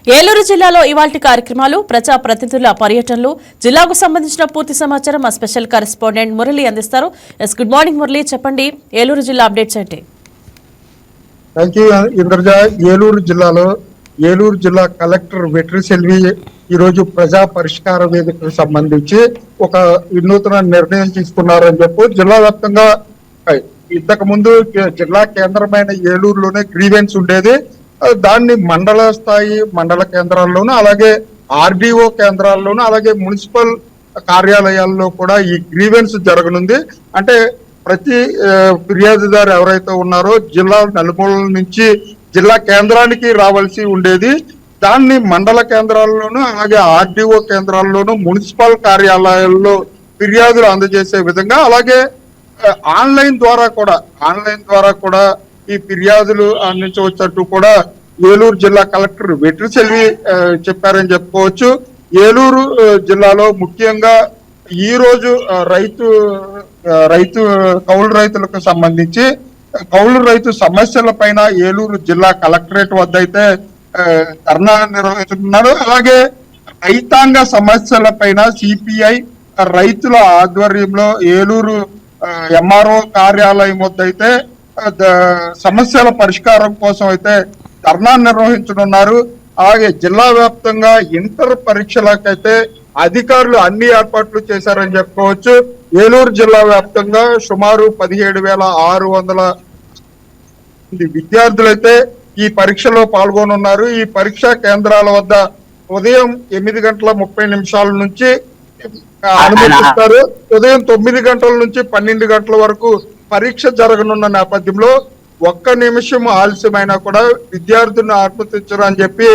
ఏలూరు జిల్లాలో ఇవాల్టి కార్యక్రమాలు, ప్రజా ప్రతినిధుల పర్యటనలు, జిల్లాకు సంబంధించిన పూర్తి సమాచారం మా స్పెషల్ కరెస్పాండెంట్ మురళి అందిస్తారు. గుడ్ మార్నింగ్ మురళి, చెప్పండి ఏలూరు జిల్లా అప్డేట్స్ ఏంటి? ఇంద్రజ, ఏలూరు జిల్లా కలెక్టర్ వెట్రి సెల్వి ఈ రోజు ప్రజా పరిష్కార వేదికకు సంబంధించి ఒక వినూత్న నిర్ణయం తీసుకున్నారని చెప్పు. జిల్లా వ్యాప్తంగా ఇంతకు ముందు జిల్లా కేంద్రమైన ఏలూరులోనే గ్రీవెన్స్ ఉండేది. దాన్ని మండల కేంద్రాల్లోనూ, అలాగే ఆర్డీఓ కేంద్రాల్లోనూ, అలాగే మున్సిపల్ కార్యాలయాల్లో కూడా ఈ గ్రీవెన్స్ జరగనుంది. అంటే ప్రతి ఫిర్యాదుదారు ఎవరైతే ఉన్నారో జిల్లా నలుమూలల నుంచి జిల్లా కేంద్రానికి రావాల్సి ఉండేది. దాన్ని మండల కేంద్రాల్లోనూ, అలాగే ఆర్డీఓ కేంద్రాల్లోనూ, మున్సిపల్ కార్యాలయాల్లో ఫిర్యాదులు అందజేసే విధంగా, అలాగే ఆన్లైన్ ద్వారా కూడా ఈ ఫిర్యాదులు అందించవచ్చంటూ కూడా ఏలూరు జిల్లా కలెక్టర్ వెట్రి సెల్వి చెప్పారని చెప్పుకోవచ్చు. ఏలూరు జిల్లాలో ముఖ్యంగా ఈ రోజు కౌలు రైతులకు సంబంధించి కౌలు రైతు సమస్యల పైన ఏలూరు జిల్లా కలెక్టరేట్ వద్ద అయితే ధర్నా నిర్వహిస్తున్నారు. అలాగే రైతాంగ సమస్యల పైన సిపిఐ రైతుల ఆధ్వర్యంలో ఏలూరు ఎంఆర్ఓ కార్యాలయం వద్ద అయితే సమస్యల పరిష్కారం కోసం అయితే ధర్నా నిర్వహించనున్నారు. అలాగే జిల్లా వ్యాప్తంగా ఇంటర్ పరీక్షలకైతే అధికారులు అన్ని ఏర్పాట్లు చేశారని చెప్పుకోవచ్చు. ఏలూరు జిల్లా వ్యాప్తంగా సుమారు 17,600 విద్యార్థులైతే ఈ పరీక్షలో పాల్గొనున్నారు. ఈ పరీక్షా కేంద్రాల వద్ద ఉదయం 8:30 నుంచి అనుమతిస్తారు. ఉదయం 9 గంటల నుంచి 12 గంటల వరకు పరీక్ష జరగనున్న నేపథ్యంలో ఒక్క నిమిషం ఆలస్యమైనా కూడా విద్యార్థులను అనుమతించరు అని చెప్పి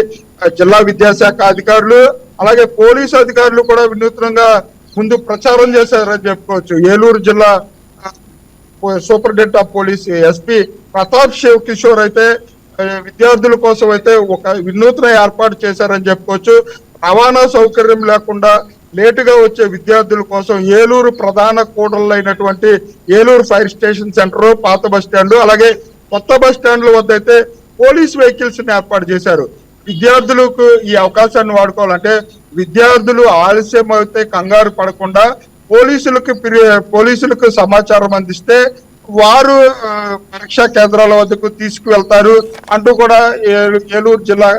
జిల్లా విద్యాశాఖ అధికారులు, అలాగే పోలీసు అధికారులు కూడా వినూత్నంగా ముందు ప్రచారం చేశారని చెప్పుకోవచ్చు. ఏలూరు జిల్లా superintendent of police SP Pratap Shiv Kishore అయితే విద్యార్థుల కోసం అయితే ఒక వినూత్న ఏర్పాటు చేశారని చెప్పుకోవచ్చు. రవాణా సౌకర్యం లేకుండా లేటుగా వచ్చే విద్యార్థుల కోసం ఏలూరు ప్రధాన కూడళ్ళు అయినటువంటి ఏలూరు ఫైర్ స్టేషన్ సెంటర్, పాత బస్ స్టాండ్, అలాగే కొత్త బస్ స్టాండ్ల వద్ద అయితే పోలీస్ వెహికల్స్ ని ఏర్పాటు చేశారు. విద్యార్థులకు ఈ అవకాశాన్ని వాడుకోవాలంటే విద్యార్థులు ఆలస్యం అయితే కంగారు పడకుండా పోలీసులకు సమాచారం అందిస్తే వారు పరీక్షా కేంద్రాల వద్దకు తీసుకువెళ్తారు అంటూ కూడా ఏలూరు జిల్లా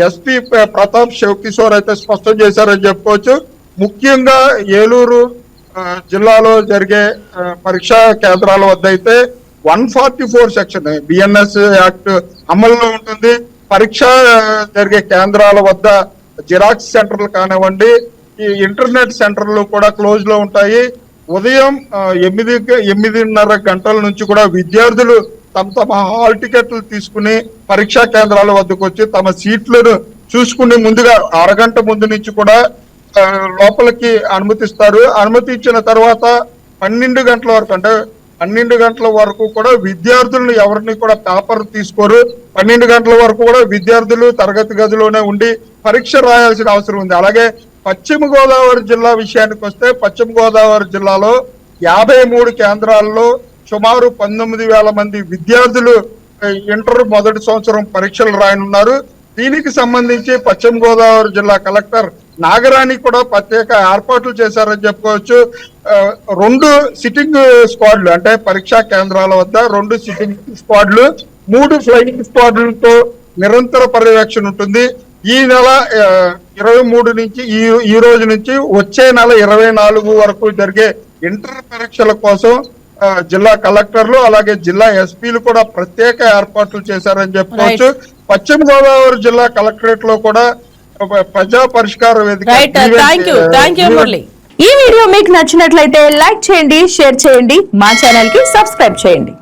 ఎస్పీ ప్రతాప్ శివ్ కిషోర్ అయితే స్పష్టం చేశారని చెప్పుకోవచ్చు. ముఖ్యంగా ఏలూరు జిల్లాలో జరిగే పరీక్షా కేంద్రాల వద్ద అయితే 144 సెక్షన్ బిఎన్ఎస్ యాక్ట్ అమల్లో ఉంటుంది. పరీక్ష జరిగే కేంద్రాల వద్ద జిరాక్స్ సెంటర్లు కానివ్వండి, ఈ ఇంటర్నెట్ సెంటర్లు కూడా క్లోజ్ లో ఉంటాయి. ఉదయం 8:30 గంటల నుంచి కూడా విద్యార్థులు తమ హాల్ టికెట్లు తీసుకుని పరీక్షా కేంద్రాల వద్దకు వచ్చి తమ సీట్లను చూసుకుని ముందుగా అరగంట ముందు నుంచి కూడా లోపలికి అనుమతిస్తారు. అనుమతించిన తర్వాత 12 గంటల వరకు, అంటే 12 గంటల వరకు కూడా విద్యార్థులను ఎవరిని కూడా పేపర్ తీసుకోరు. 12 గంటల వరకు కూడా విద్యార్థులు తరగతి గదిలోనే ఉండి పరీక్ష రాయాల్సిన అవసరం ఉంది. అలాగే పశ్చిమ గోదావరి జిల్లా విషయానికి వస్తే పశ్చిమ గోదావరి జిల్లాలో 53 కేంద్రాల్లో సుమారు 19,000 మంది విద్యార్థులు ఇంటర్ మొదటి సంవత్సరం పరీక్షలు రాయనున్నారు. దీనికి సంబంధించి పశ్చిమ గోదావరి జిల్లా కలెక్టర్ నాగరాణి కూడా ప్రత్యేక ఏర్పాట్లు చేశారని చెప్పుకోవచ్చు. 2 సిట్టింగ్ స్క్వాడ్లు, అంటే పరీక్షా కేంద్రాల వద్ద 2 సిట్టింగ్ స్క్వాడ్లు, 3 ఫ్లయింగ్ స్క్వాడ్లతో నిరంతర పర్యవేక్షణ ఉంటుంది. ఈ నెల 23 నుంచి ఈ రోజు నుంచి వచ్చే నెల 24 వరకు జరిగే ఇంటర్ పరీక్షల కోసం జిల్లా కలెక్టర్లు, అలాగే జిల్లా ఎస్పీలు కూడా ప్రత్యేక ఏర్పాట్లు చేశారని చెప్పుకోవచ్చు. పశ్చిమ గోదావరి జిల్లా కలెక్టరేట్ లో కూడా ప్రజా పరిష్కార వేదిక. ఈ వీడియో మీకు నచ్చినట్లయితే లైక్ చేయండి, షేర్ చేయండి, మా ఛానల్ కి సబ్స్క్రైబ్ చేయండి.